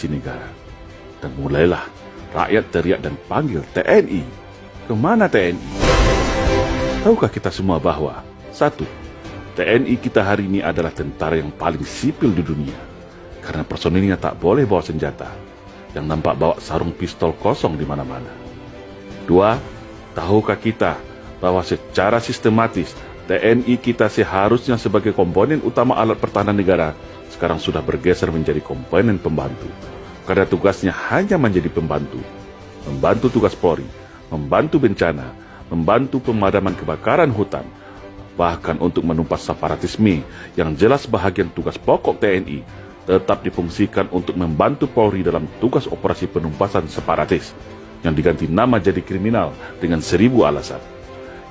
operasi negara. Dan mulailah rakyat teriak dan panggil TNI. Kemana TNI? Tahukah kita semua bahwa 1. TNI kita hari ini adalah tentara yang paling sipil di dunia, karena personilnya tak boleh bawa senjata, yang nampak bawa sarung pistol kosong di mana-mana. 2. Tahukah kita bahwa secara sistematis TNI kita seharusnya sebagai komponen utama alat pertahanan negara sekarang sudah bergeser menjadi komponen pembantu, karena tugasnya hanya menjadi pembantu, membantu tugas Polri, membantu bencana, membantu pemadaman kebakaran hutan, bahkan untuk menumpas separatisme yang jelas bahagian tugas pokok TNI tetap difungsikan untuk membantu Polri dalam tugas operasi penumpasan separatis yang diganti nama jadi kriminal dengan 1000 alasan.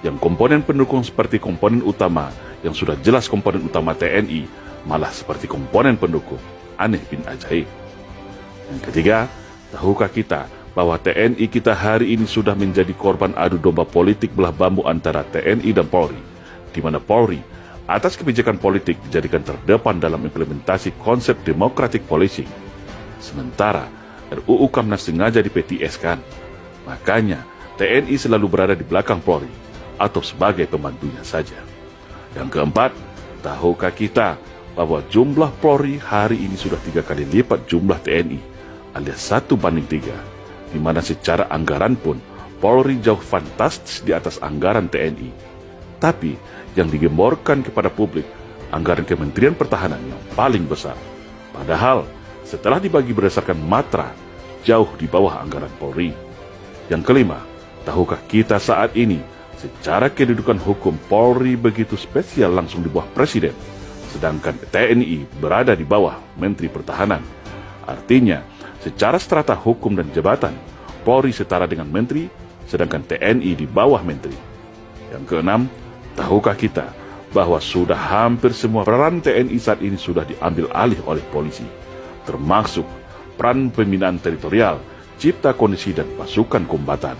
Yang komponen pendukung seperti komponen utama yang sudah jelas komponen utama TNI malah seperti komponen pendukung. Aneh bin ajaib. Yang ketiga, tahukah kita bahwa TNI kita hari ini sudah menjadi korban adu domba politik belah bambu antara TNI dan Polri, di mana Polri atas kebijakan politik dijadikan terdepan dalam implementasi konsep democratic policing. Sementara RUU Kamnas sengaja di-PTS-kan. Makanya TNI selalu berada di belakang Polri atau sebagai pembantunya saja. Yang keempat, tahukah kita bahwa jumlah Polri hari ini sudah 3 kali lipat jumlah TNI, alias 1:3, di mana secara anggaran pun Polri jauh fantastis di atas anggaran TNI. Tapi yang digemborkan kepada publik anggaran Kementerian Pertahanan yang paling besar. Padahal setelah dibagi berdasarkan matra, jauh di bawah anggaran Polri. Yang kelima, tahukah kita saat ini secara kedudukan hukum Polri begitu spesial langsung di bawah Presiden, sedangkan TNI berada di bawah Menteri Pertahanan. Artinya, secara strata hukum dan jabatan, Polri setara dengan Menteri, sedangkan TNI di bawah Menteri. Yang keenam, tahukah kita bahwa sudah hampir semua peran TNI saat ini sudah diambil alih oleh polisi, termasuk peran pembinaan teritorial, cipta kondisi dan pasukan kombatan.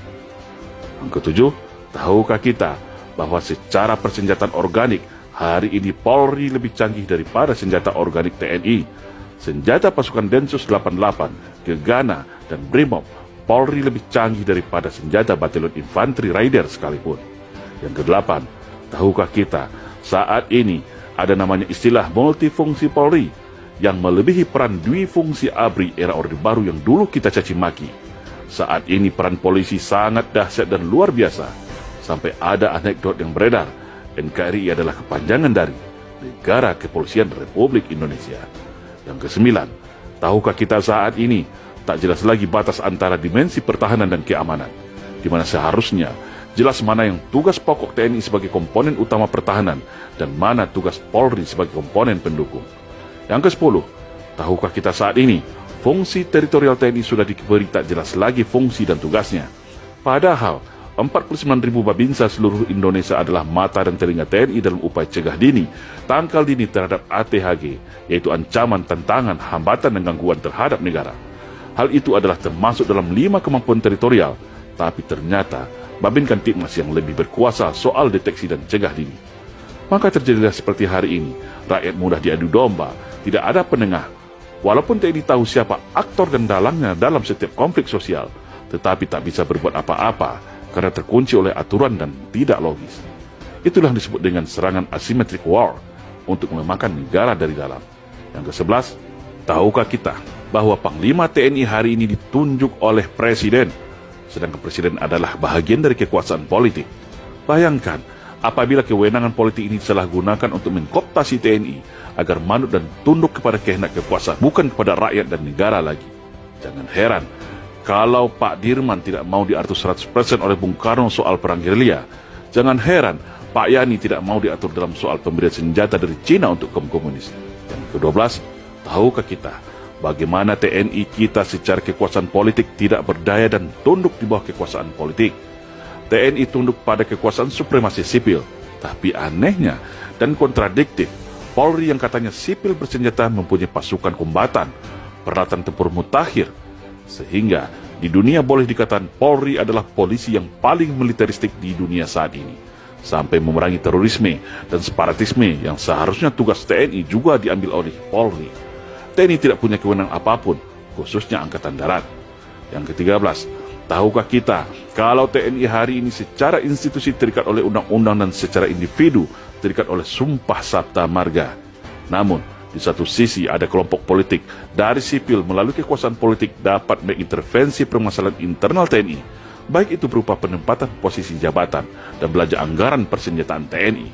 Yang ketujuh, tahukah kita bahwa secara persenjataan organik hari ini Polri lebih canggih daripada senjata organik TNI. Senjata pasukan Densus 88, Gegana, dan Brimob, Polri lebih canggih daripada senjata Batalion Infanteri Raider sekalipun. Yang kedelapan, tahukah kita saat ini ada namanya istilah multifungsi Polri yang melebihi peran dwifungsi ABRI era Orde Baru yang dulu kita caci maki. Saat ini peran polisi sangat dahsyat dan luar biasa, sampai ada anekdot yang beredar, NKRI adalah kepanjangan dari Negara Kepolisian Republik Indonesia. Yang kesembilan, tahukah kita saat ini tak jelas lagi batas antara dimensi pertahanan dan keamanan, di mana seharusnya jelas mana yang tugas pokok TNI sebagai komponen utama pertahanan dan mana tugas Polri sebagai komponen pendukung. Yang ke-10, tahukah kita saat ini fungsi teritorial TNI sudah diberi tak jelas lagi fungsi dan tugasnya. Padahal 49.000 babinsa seluruh Indonesia adalah mata dan telinga TNI dalam upaya cegah dini, tangkal dini terhadap ATHG, yaitu ancaman, tantangan, hambatan dan gangguan terhadap negara. Hal itu adalah termasuk dalam 5 kemampuan teritorial, tapi ternyata Babin Kamtibmas yang lebih berkuasa soal deteksi dan cegah dini. Maka terjadilah seperti hari ini, rakyat mudah diadu domba, tidak ada penengah. Walaupun TNI tahu siapa aktor dan dalangnya dalam setiap konflik sosial, tetapi tak bisa berbuat apa-apa karena terkunci oleh aturan dan tidak logis. Itulah yang disebut dengan serangan asymmetric war untuk melemahkan negara dari dalam. Yang ke-11, tahukah kita bahwa Panglima TNI hari ini ditunjuk oleh Presiden, sedangkan Presiden adalah bahagian dari kekuasaan politik. Bayangkan, apabila kewenangan politik ini disalahgunakan untuk mengkooptasi TNI agar manut dan tunduk kepada kehendak kekuasaan, bukan kepada rakyat dan negara lagi. Jangan heran kalau Pak Dirman tidak mau diatur 100% oleh Bung Karno soal perang gerilya. Jangan heran Pak Yani tidak mau diatur dalam soal pemberian senjata dari Cina untuk kaum komunis. Yang ke-12, tahukah kita bagaimana TNI kita secara kekuasaan politik tidak berdaya dan tunduk di bawah kekuasaan politik? TNI tunduk pada kekuasaan supremasi sipil, tapi anehnya dan kontradiktif, Polri yang katanya sipil bersenjata mempunyai pasukan kombatan, peralatan tempur mutakhir, sehingga di dunia boleh dikatakan Polri adalah polisi yang paling militeristik di dunia saat ini, sampai memerangi terorisme dan separatisme yang seharusnya tugas TNI juga diambil oleh Polri. TNI tidak punya kewenangan apapun, khususnya Angkatan Darat. Yang ke-13, tahukah kita kalau TNI hari ini secara institusi terikat oleh undang-undang dan secara individu terikat oleh Sumpah Sabta Marga. Namun, di satu sisi ada kelompok politik dari sipil melalui kekuasaan politik dapat mengintervensi permasalahan internal TNI, baik itu berupa penempatan posisi jabatan dan belanja anggaran persenjataan TNI.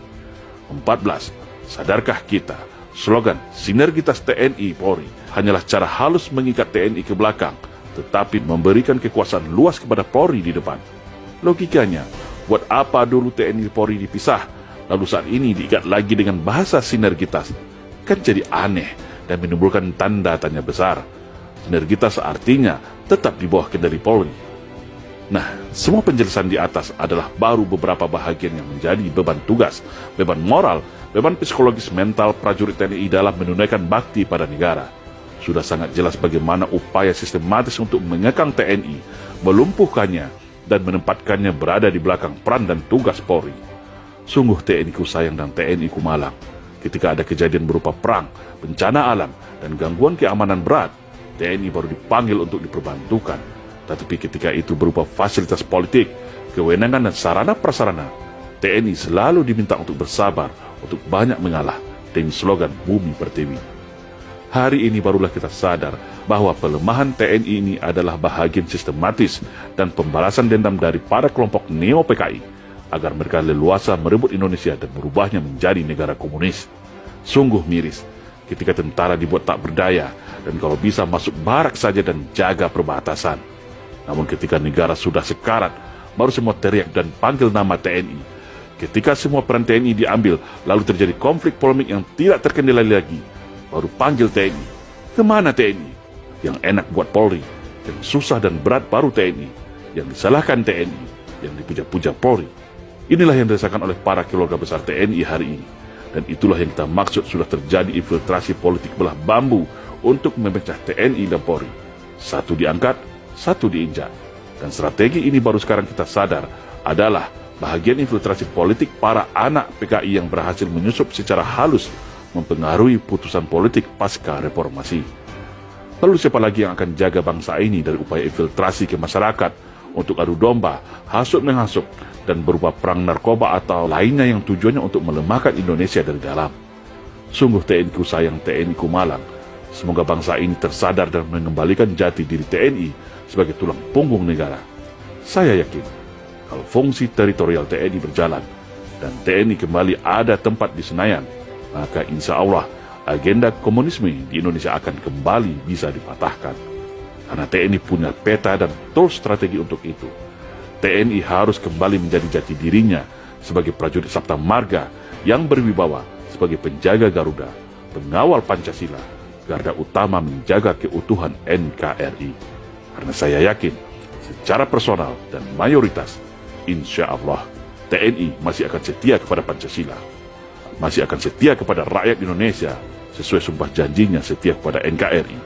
14. Sadarkah kita, slogan sinergitas TNI Polri hanyalah cara halus mengikat TNI ke belakang, tetapi memberikan kekuasaan luas kepada Polri di depan. Logikanya, buat apa dulu TNI Polri dipisah, lalu saat ini diikat lagi dengan bahasa sinergitas? Kan jadi aneh dan menimbulkan tanda tanya besar. Sinergitas artinya tetap di bawah kendali Polri. Nah, semua penjelasan di atas adalah baru beberapa bahagian yang menjadi beban tugas, beban moral, beban psikologis mental prajurit TNI dalam menunaikan bakti pada negara. Sudah sangat jelas bagaimana upaya sistematis untuk mengekang TNI, melumpuhkannya, dan menempatkannya berada di belakang peran dan tugas Polri. Sungguh TNI ku sayang dan TNI ku malang. Ketika ada kejadian berupa perang, bencana alam, dan gangguan keamanan berat, TNI baru dipanggil untuk diperbantukan. Tetapi ketika itu berupa fasilitas politik, kewenangan dan sarana prasarana, TNI selalu diminta untuk bersabar, untuk banyak mengalah, demi slogan Bumi Pertiwi. Hari ini barulah kita sadar bahwa pelemahan TNI ini adalah bahagian sistematis dan pembalasan dendam dari para kelompok neo-PKI, agar mereka leluasa merebut Indonesia dan merubahnya menjadi negara komunis. Sungguh miris ketika tentara dibuat tak berdaya dan kalau bisa masuk barak saja dan jaga perbatasan. Namun ketika negara sudah sekarat, baru semua teriak dan panggil nama TNI. Ketika semua peran TNI diambil, lalu terjadi konflik polemik yang tidak terkendali lagi, baru panggil TNI. Kemana TNI? Yang enak buat Polri, yang susah dan berat baru TNI, yang disalahkan TNI, yang dipuja-puja Polri. Inilah yang dirasakan oleh para keluarga besar TNI hari ini. Dan itulah yang kita maksud sudah terjadi infiltrasi politik belah bambu untuk memecah TNI dan Polri. Satu diangkat, satu diinjak. Dan strategi ini baru sekarang kita sadar adalah bahagian infiltrasi politik para anak PKI yang berhasil menyusup secara halus mempengaruhi putusan politik pasca reformasi. Lalu siapa lagi yang akan jaga bangsa ini dari upaya infiltrasi ke masyarakat untuk adu domba, hasut-menghasut, dan berupa perang narkoba atau lainnya yang tujuannya untuk melemahkan Indonesia dari dalam? Sungguh TNI ku sayang, TNI ku malang. Semoga bangsa ini tersadar dan mengembalikan jati diri TNI sebagai tulang punggung negara. Saya yakin, kalau fungsi teritorial TNI berjalan dan TNI kembali ada tempat di Senayan, maka insya Allah agenda komunisme di Indonesia akan kembali bisa dipatahkan. Karena TNI punya peta dan tools strategi untuk itu. TNI harus kembali menjadi jati dirinya sebagai prajurit Sabta Marga yang berwibawa sebagai penjaga Garuda, pengawal Pancasila, garda utama menjaga keutuhan NKRI. Karena saya yakin, secara personal dan mayoritas, insya Allah TNI masih akan setia kepada Pancasila, masih akan setia kepada rakyat Indonesia sesuai sumpah janjinya setia kepada NKRI.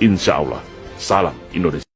Insya Allah, salam Indonesia.